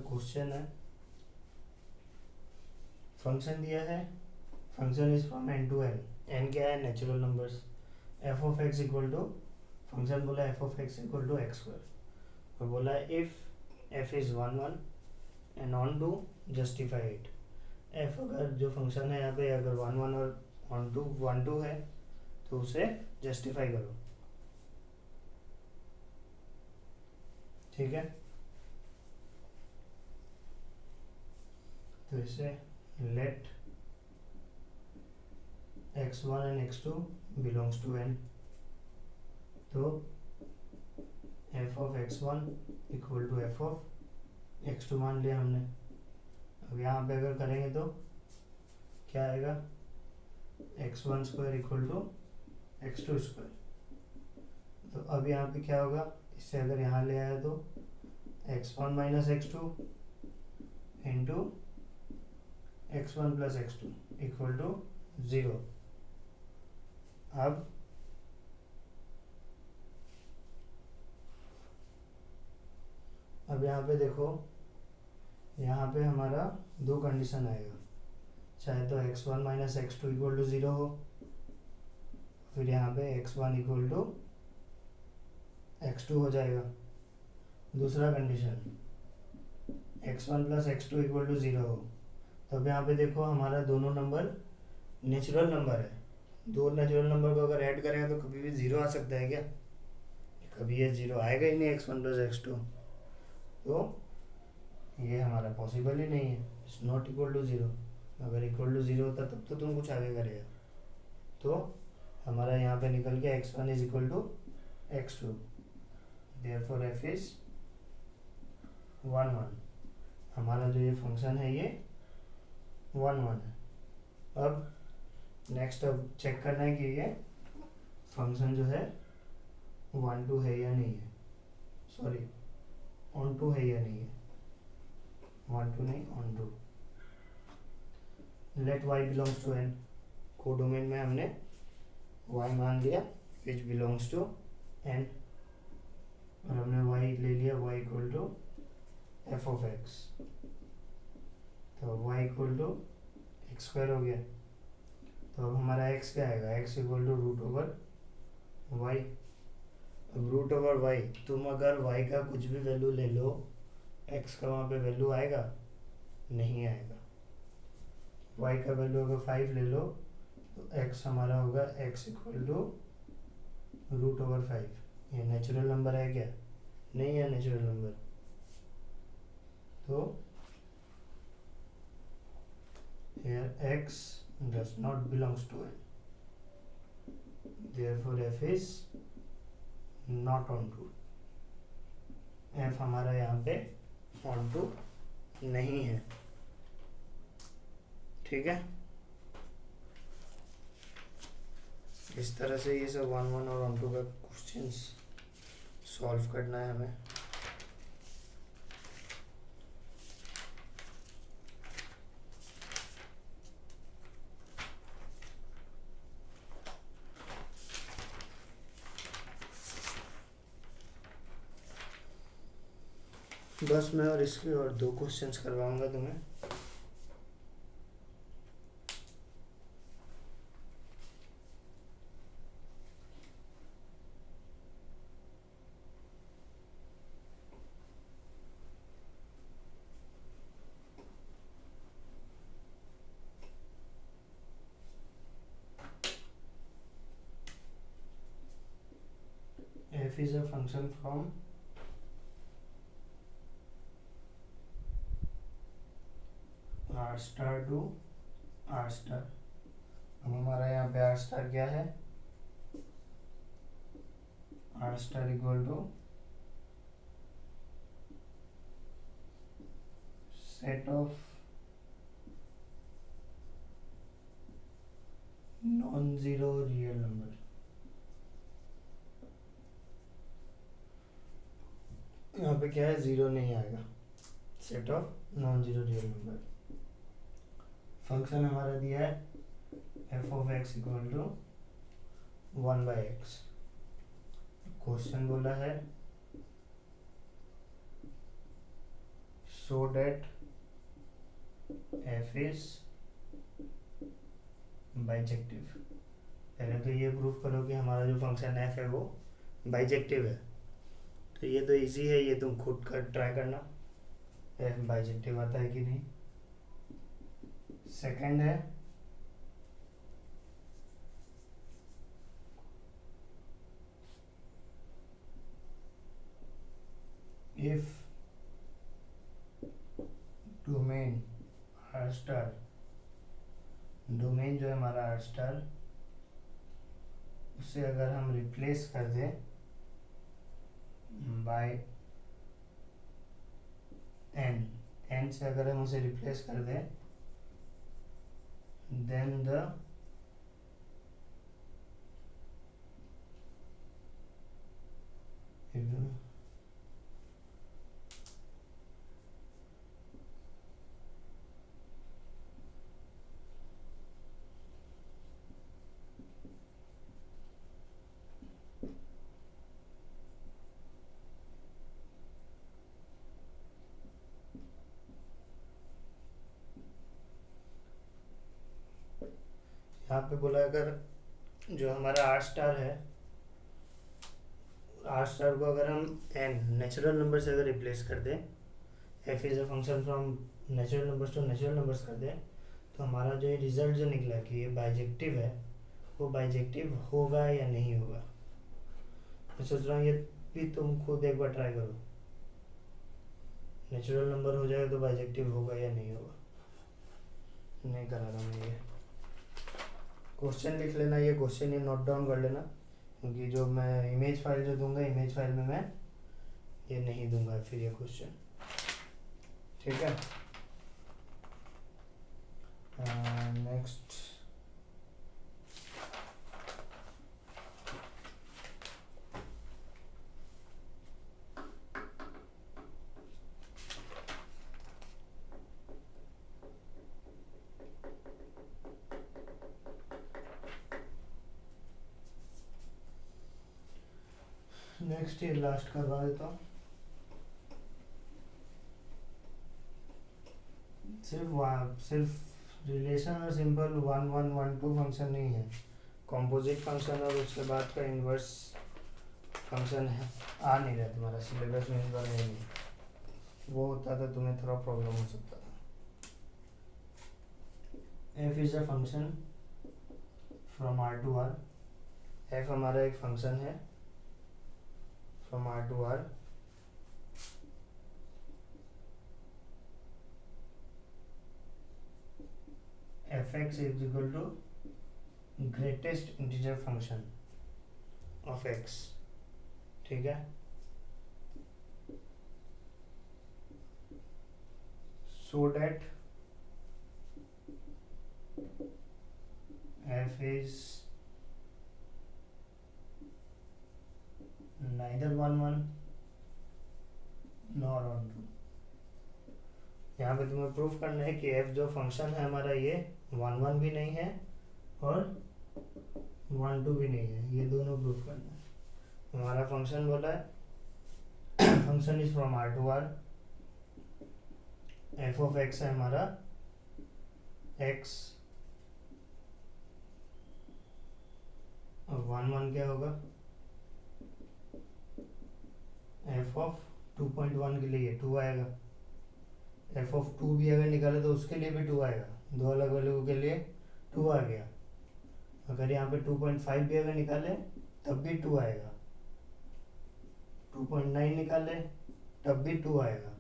Question है, function दिया है, function is from N to N, N क्या है, natural numbers, f of x equal to, function बोला f of x equal to x square, और बोला if f is one one and onto justify it. F अगर जो function है यहाँ पे अगर वन वन और वन टू है तो उसे जस्टिफाई करो। ठीक है, तो इसे let x1 and x2 belongs to n, तो f of x1 equal to f of x2 मान लिया हमने। अब यहाँ पे अगर करेंगे तो क्या आएगा, x1 square equal to x2 square. तो अब यहाँ पे क्या होगा, इससे अगर यहाँ ले आया तो x1 minus x2 into x1 plus x2 equal to 0। अब यहाँ पे देखो, यहाँ पे हमारा दो कंडीशन आएगा, चाहे तो x1 minus x2 equal to 0 हो, फिर यहाँ पे x1 इक्वल टू x2 हो जाएगा। दूसरा condition x1 plus x2 equal to 0 हो, तो अब यहाँ पे देखो हमारा दोनों नंबर नेचुरल नंबर है, दो नेचुरल नंबर को अगर ऐड करेंगे तो कभी भी 0 आ सकता है क्या, कभी ये 0 आएगा ही नहीं x1 प्लस x2, तो ये हमारा पॉसिबल ही नहीं है, इट्स नॉट इक्वल टू 0। अगर इक्वल टू 0 होता तब तो तुम कुछ आगे करेगा। तो हमारा यहाँ पे निकल गया x1 is equal to x2, therefore f is 1 1। हमारा जो ये फंक्शन है ये 1 1 है। अब नेक्स्ट अब चेक करना है कि ये फंक्शन जो है 1 2 है या नहीं है, सॉरी ऑन टू है या नहीं है, 1 2 नहीं onto. Let y belongs to n, codomain में हमने y मान लिया विच बिलोंग्स टू n, और हमने y ले लिया y equal to F of X, तो y equal to x square हो गया। तो अब हमारा x क्या आएगा, x equal to root over y। अब रूट ओवर y, तुम अगर y का कुछ भी वैल्यू ले लो, x का वहाँ पे वैल्यू आएगा, नहीं आएगा। y का वैल्यू अगर 5 ले लो तो x हमारा होगा x equal to root over 5। ये नेचुरल नंबर है क्या, नहीं है नेचुरल नंबर, तो here x does not belongs to n, therefore f is not on to, f हमारा यहाँ पे on to नहीं है। ठीक है, इस तरह से ये सब 1 1 और on to का क्वेश्चंस सॉल्व करना है हमें। बस मैं और इसके और दो क्वेश्चंस करवाऊंगा तुम्हें। f is a function from r star to r star। अब हमारा यहाँ पे r star क्या है, r star equal to set of non zero real number. यहाँ पे क्या है, जीरो नहीं आएगा, set of non zero real number. Function हमारा दिया है F of x equal to 1/x। Question बोला है so that f is bijective. पहले तो ये प्रूफ करो कि हमारा जो फंक्शन f है वो बाइजेक्टिव है। तो ये तो इजी है, ये तुम खुद कर ट्राई करना f बाइजेक्टिव आता है कि नहीं। सेकंड है if domain are star, domain जो है हमारा आर स्टार, उसे अगर हम रिप्लेस कर दें बाय एन, एन से अगर हम उसे रिप्लेस कर दें, देन द यहाँ पे बोला अगर जो हमारा आर स्टार है, आर स्टार को अगर हम एन नेचुरल नंबर से अगर रिप्लेस कर दें, F is a function from natural numbers to natural numbers कर दें, तो हमारा जो ये रिजल्ट जो निकला कि ये बाइजेक्टिव है, वो बाइजेक्टिव होगा या नहीं होगा। मैं सोच रहा हूँ ये भी तुम खुद एक बार ट्राई करो, नेचुरल नंबर हो जाएगा तो बाइजेक्टिव होगा या नहीं होगा। नहीं करा रहा मैं, ये क्वेश्चन लिख लेना, ये क्वेश्चन ये नोट डाउन कर लेना, क्योंकि जो मैं इमेज फाइल जो दूंगा, इमेज फाइल में मैं ये नहीं दूंगा फिर ये क्वेश्चन, ठीक है। नेक्स्ट नेक्स्ट ये लास्ट करवा देता हूँ। सिर्फ रिलेशन और सिंपल 1 1 1 2 फंक्शन नहीं है, कॉम्पोजिट फंक्शन और उसके बाद का इन्वर्स फंक्शन है, आ नहीं रहा तुम्हारा सिलेबस में इस बार नहीं है। वो होता तो तुम्हें थोड़ा प्रॉब्लम हो सकता था। f is a function from r to r, f हमारा एक फंक्शन है from r to r, fx is equal to greatest integer function of x, ठीक है। so that f is neither 1 1 nor 1 2। यहाँ पे तुम्हें प्रूफ करना है कि f जो फंक्शन है हमारा ये 1 1 भी नहीं है और 1 2 भी नहीं है, ये दोनों प्रूफ करना है। हमारा फंक्शन बोला है function is from r to r, f of x है हमारा x, और 1 1 क्या होगा, f ऑफ 2.1 के लिए 2 आएगा, f ऑफ 2 भी अगर निकाले तो उसके लिए भी 2 आएगा, दो अलग वैल्यू के लिए 2 आ गया। अगर यहाँ पे 2.5 भी अगर निकाले तब भी 2 आएगा, 2.9 निकाले तब भी 2 आएगा,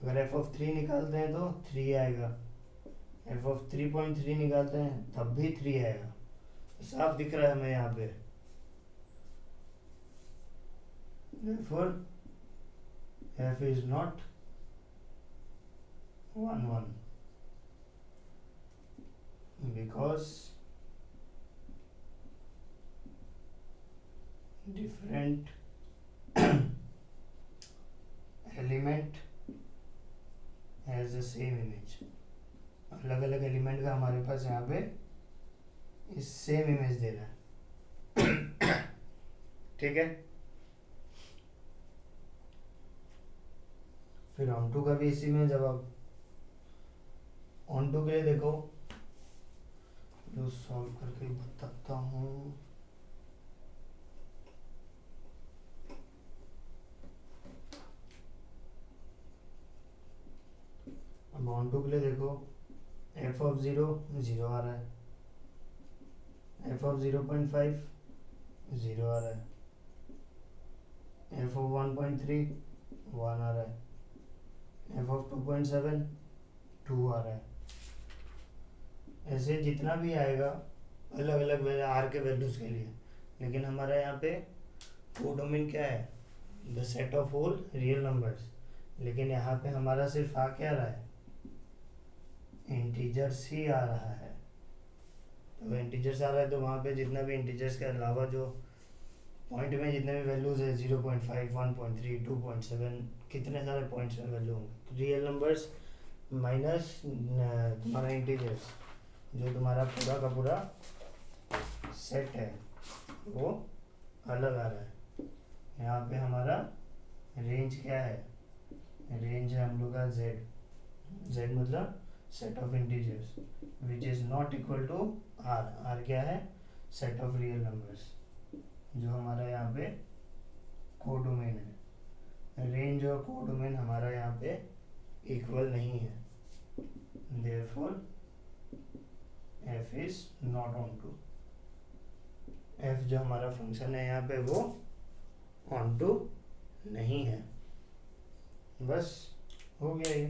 अगर f ऑफ 3 निकालते हैं तो 3 आएगा, f ऑफ 3.3 निकालते हैं तब भी 3 आएगा। साफ दिख रहा है हमें यहाँ पे, therefore f is not 1 1 because different element has the same image, अलग अलग एलिमेंट का हमारे पास यहाँ पे इस सेम इमेज दे रहा है ठीक है। फिर ऑन टू का भी इसी में जवाब। ऑन टू के लिए देखो, जो सॉल्व करके बताता हूँ। अब ऑन टू के लिए देखो, एफ ऑफ 0 0 आ रहा है, एफ ऑफ 0.5 0 आ रहा है, एफ ऑफ 1.3 1 आ रहा है, एफ ऑफ 2.7 2 आ रहा है। ऐसे जितना भी आएगा अलग अलग आर के वैल्यूज के लिए, लेकिन हमारा यहाँ पे कोडोमेन क्या है, the set of whole real numbers. लेकिन यहाँ पे हमारा सिर्फ आ क्या रहा है, इंटीजर्स ही आ रहा है। तो इंटीजर्स आ रहा है तो वहाँ पे जितना भी इंटीजर्स के अलावा जो पॉइंट में जितने भी वैल्यूज है 0.5 1.3 2.7 कितने सारे पॉइंट्स में वैल्यू होंगे, रियल नंबर्स माइनस तुम्हारा इंटीजर्स, जो तुम्हारा पूरा का पूरा सेट है वो अलग आ रहा है। यहाँ पे हमारा रेंज क्या है, रेंज है हम लोग का जेड, जेड मतलब set of integers which is not equal to R. R क्या है, सेट ऑफ रियल नंबर्स, जो हमारा यहाँ पे कोडोमेन है। रेंज और कोडोमेन हमारा यहाँ पे इक्वल नहीं है, therefore f is not on to। f जो हमारा फंक्शन है यहाँ पे वो ऑन टू नहीं है। बस हो गया ये।